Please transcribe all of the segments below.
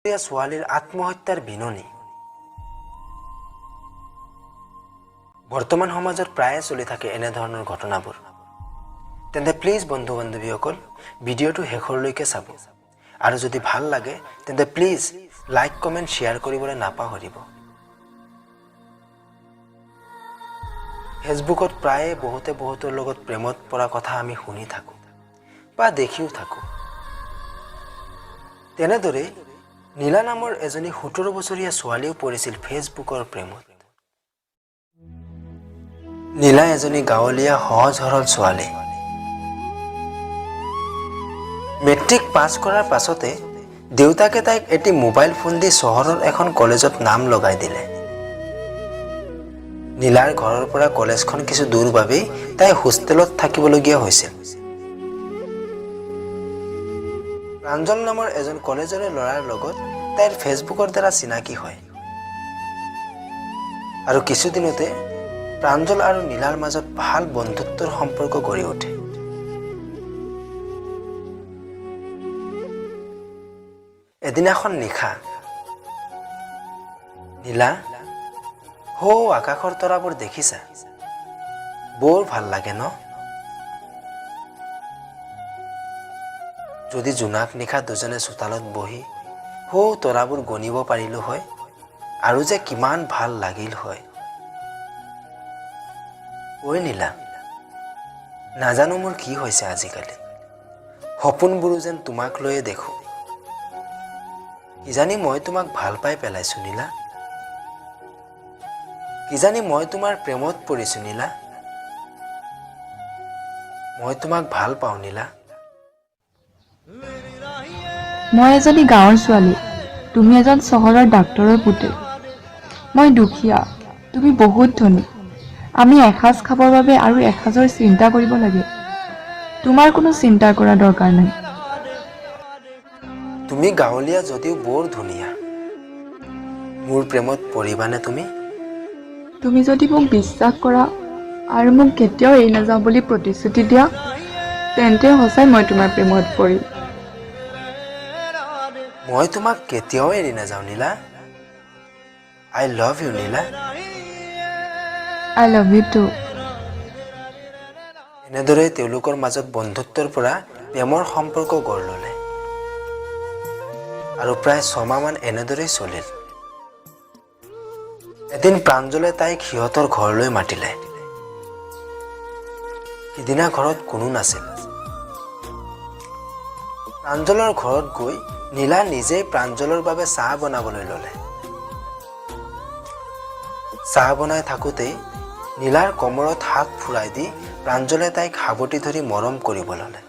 ছোৱালীৰ আত্মহত্যাৰ বিননি বৰ্তমান সমাজত প্ৰায়ে চলি থাকে এনে ধৰণৰ ঘটনাবোৰ তেন্তে প্লিজ বন্ধু বান্ধৱীসকল ভিডিঅ'টো শেষলৈকে চাব আৰু যদি ভাল লাগে তেন্তে প্লিজ লাইক কমেন্ট শেয়াৰ কৰিবলৈ নাপাহৰিব ফেসবুকত প্ৰায়ে বহুতৰ লগত প্ৰেমত পৰা কথা আমি শুনি থাকো বা দেখিও থাকো তেনেদৰে নীলা নামৰ এজনী 17 বছৰীয়া ছোৱালীও পৰিছিল ফেসবুকৰ প্ৰেমত নীলা এজনী গাঁৱলীয়া সহজ সৰল ছোৱালী মেট্ৰিক পাছ কৰাৰ পাছতে দেউতাকে তাইক এটি মোবাইল ফোন দি চহৰৰ এখন কলেজত নাম লগাই দিলে নীলাৰ ঘৰৰ পৰা কলেজখন কিছু দূৰ বাবে তাই হোষ্টেলত থাকিবলগীয়া হৈছিল প্ৰাঞ্জল নামৰ এজন কলেজৰে ল'ৰাৰ লগত তাইৰ ফেসবুকৰ দ্বাৰা চিনাকি হয় আৰু কিছুদিনতে প্ৰাঞ্জল আৰু নীলাৰ মাজত ভাল বন্ধুত্বৰ সম্পৰ্ক গঢ়ি উঠে এদিনাখন নিশা নীলা হো আকাশৰ তৰাবোৰ দেখিছা বৰ ভাল লাগে ন যদি জোনাক নিশা দুজনে চোতালত বহি হো তৰাবোৰ গণিব পাৰিলো হয় আৰু যে কিমান ভাল লাগিল হয় ঐ নীলা নাজানো মোৰ কি হৈছে আজিকালি সপোনবোৰো যেন তোমাক লৈয়ে দেখো কিজানি মই তোমাক ভাল পাই পেলাইছো নীলা কিজানি মই তোমাৰ প্ৰেমত পৰিছো নীলা মই তোমাক ভাল পাওঁ নীলা মই এজনী গাঁৱৰ ছোৱালী তুমি এজন চহৰৰ ডাক্তৰৰ পুতেক মই দুখীয়া তুমি বহুত ধনী আমি এসাজ খাবৰ বাবে আৰু এসাজৰ চিন্তা কৰিব লাগে তোমাৰ কোনো চিন্তা কৰা দৰকাৰ নাই তুমি গাঁৱলীয়া যদিও বৰ ধুনীয়া মোৰ প্ৰেমত পৰিবানে তুমি যদি মোক বিশ্বাস কৰা আৰু মোক কেতিয়াও এৰি নাযাওঁ বুলি প্ৰতিশ্ৰুতি দিয়া তেন্তে সঁচাই মই তোমাৰ প্ৰেমত পৰিম মই তোমাক কেতিয়াও এৰি নাযাওঁ নীলা আই লাভ ইউ নীলা আই লাভ ইউ টু এনেদৰে তেওঁলোকৰ মাজত বন্ধুত্বৰ পৰা প্ৰেমৰ সম্পৰ্ক গঢ় ল'লে আৰু প্ৰায় 6 মাহমান এনেদৰেই চলিল এদিন প্ৰাঞ্জলে তাইক সিহঁতৰ ঘৰলৈ মাতিলে সিদিনা ঘৰত কোনো নাছিল প্ৰাঞ্জলৰ ঘৰত গৈ নীলা নিজেই প্ৰাঞ্জলৰ বাবে চাহ বনাবলৈ ল'লে চাহ বনাই থাকোঁতে নীলাৰ কমৰত হাত ফুৰাই দি প্ৰাঞ্জলে তাইক হাবতি ধৰি মৰম কৰিব ল'লে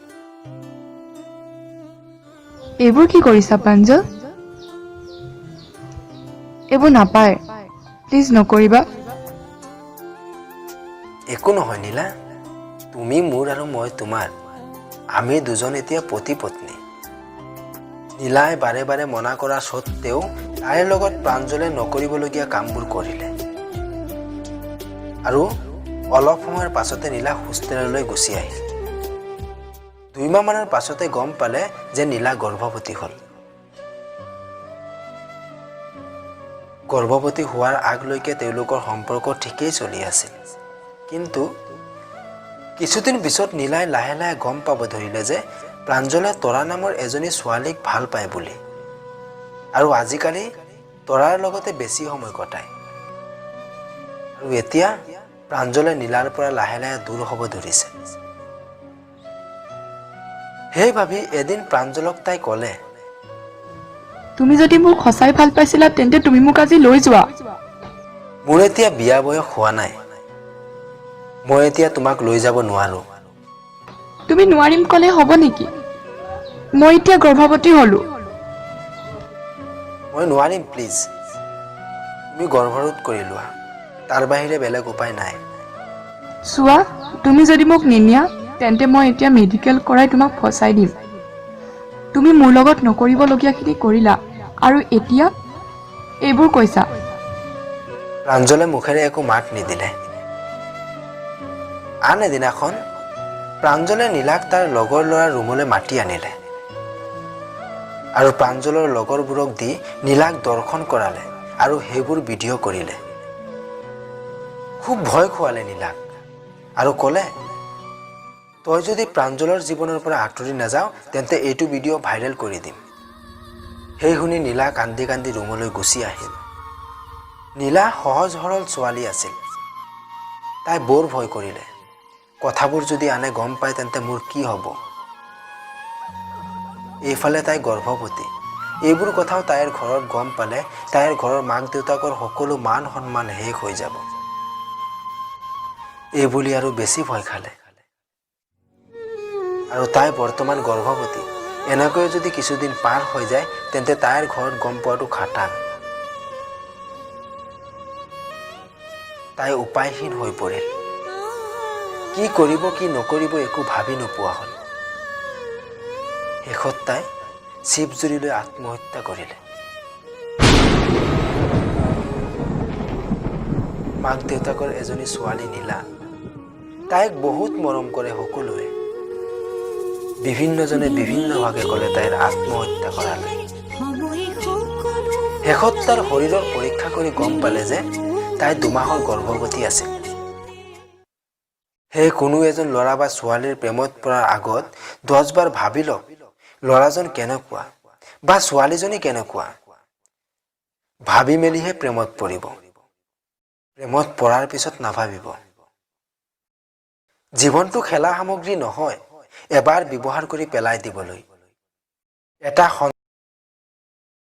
এইবোৰ কি কৰিছা প্ৰাঞ্জল এইবোৰ নাপায় প্লিজ নকৰিবা একো নহয় নীলা তুমি মোৰ আৰু মই তোমাৰ আমি দুজন এতিয়া পতি পত্নী নীলাই বাৰে বাৰে মনা কৰা সত্ত্বেও তাইৰ লগত প্ৰাঞ্জলে নকৰিবলগীয়া কামবোৰ কৰিলে আৰু অলপ সময়ৰ পাছতে নীলা হোষ্টেললৈ গুচি আহিল 2 মাহমানৰ পাছতে গম পালে যে নীলা গৰ্ভৱতী হ'ল গৰ্ভৱতী হোৱাৰ আগলৈকে তেওঁলোকৰ সম্পৰ্ক ঠিকেই চলি আছিল কিন্তু কিছুদিন পিছত নীলাই লাহে লাহে গম পাব ধৰিলে যে প্ৰাঞ্জলে তৰা নামৰ এজনী ছোৱালীক ভাল পায় বুলি আৰু আজিকালি তৰাৰ লগতে বেছি সময় কটায় আৰু এতিয়া প্ৰাঞ্জলে নীলাৰ পৰা লাহে লাহে দূৰ হ'ব ধৰিছে সেই ভাবি এদিন প্ৰাঞ্জলক তাই ক'লে তুমি যদি মোক সঁচাই ভাল পাইছিলা তেন্তে তুমি মোক আজি লৈ যোৱা মোৰ এতিয়া বিয়া বয়স হোৱা নাই মই এতিয়া তোমাক লৈ যাব নোৱাৰো তুমি নোৱাৰিম ক'লে হ'ব নেকি মই এতিয়া গৰ্ভৱতী হ'লো মই নোৱাৰিম প্লিজ তুমি গৰ্ভৰোধ কৰি লোৱা তাৰ বাহিৰে বেলেগ উপায় নাই চোৱা তুমি যদি মোক নিনিয়া তেন্তে মই এতিয়া মেডিকেল কৰাই তোমাক ফচাই দিম তুমি মোৰ লগত নকৰিবলগীয়াখিনি কৰিলা আৰু এতিয়া এইবোৰ কৈছা প্ৰাঞ্জলে মুখেৰে একো মাত নিদিলে আন এদিনাখন প্ৰাঞ্জলে নীলাক তাৰ লগৰ ল'ৰাৰ ৰুমলৈ মাতি আনিলে আৰু প্ৰাঞ্জলৰ লগৰবোৰক দি নীলাক দৰ্শন কৰালে আৰু সেইবোৰ ভিডিঅ' কৰিলে। খুব ভয় খুৱালে নীলাক আৰু ক'লে, তই যদি প্ৰাঞ্জলৰ জীৱনৰ পৰা আঁতৰি নাযাওঁ তেন্তে এইটো ভিডিঅ' ভাইৰেল কৰি দিম। সেই শুনি নীলা কান্দি কান্দি ৰুমলৈ গুচি আহিল। নীলা সহজ সৰল ছোৱালী আছিল। তাই বৰ ভয় কৰিলে, কথাবোৰ যদি আনে গম পায় তেন্তে মোৰ কি হ'ব। এইফালে তাই গৰ্ভৱতী। এইবোৰ কথাও তাইৰ ঘৰত গম পালে তাইৰ ঘৰৰ মাক দেউতাকৰ সকলো মান সন্মান শেষ হৈ যাব। এইবুলি আৰু বেছি ভয় খালে। আৰু তাই বৰ্তমান গৰ্ভৱতী। এনেকৈ যদি কিছুদিন পাৰ হৈ যায় তেন্তে তাইৰ ঘৰত গম পোৱাটো খাটাং। তাই উপায়হীন হৈ পৰিল। কি কৰিব কি নকৰিব একো ভাবি নোপোৱা হ'ল। শেষত তাই চিপ-জুৰি লৈ আত্মহত্যা কৰিলে। মাক দেউতাকৰ এজনী ছোৱালী নীলা। তাইক বহুত মৰম কৰে সকলোৱে। বিভিন্নজনে বিভিন্নভাৱে ক'লে তাইৰ আত্মহত্যা কৰালৈ। শেষত তাৰ শৰীৰৰ পৰীক্ষা কৰি গম পালে যে তাই 2 মাহৰ গৰ্ভৱতী আছিল। সেই কোনো এজন ল'ৰা বা ছোৱালীৰ প্ৰেমত পৰাৰ আগত 10 বাৰ ভাবি লওক ল'ৰাজন কেনেকুৱা বা ছোৱালীজনী কেনেকুৱা। ভাবি মেলিহে প্ৰেমত পৰিব। প্ৰেমত পৰাৰ পিছত নাভাবিব। জীৱনটো খেলা সামগ্ৰী নহয়, এবাৰ ব্যৱহাৰ কৰি পেলাই দিবলৈ। এটা